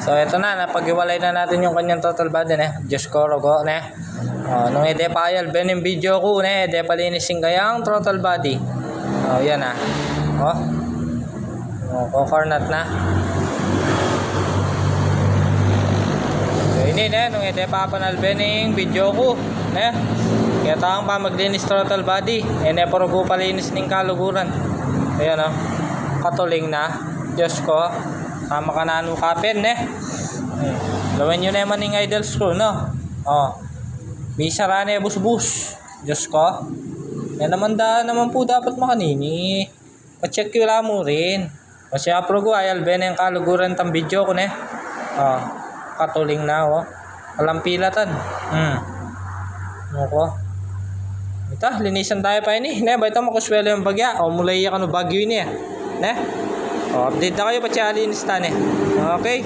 So ito na, napag-iwalay na natin yung kanyang total body Diyos ko rogo nung ede payal benim video ko ede palinising kayang total body. Yan coconut na. So ini nung ede papanal bening video ko kaya taong pa maglinis total body puro ko palinis ning kaluguran. Ayan katuling na Diyos ko sama ka na kapin gawin nyo naman ng idol screw bisa rane bus Diyos ko yan naman naman po dapat makanini pa-check yung mo rin kasi apro ko ayal ben yung kaluguran tam video ko katuling na kalampilatan ito linisan tayo pa ini baito makuswelo yung bagya mulay ka no bagyo ini update na kayo pa linis tan okay.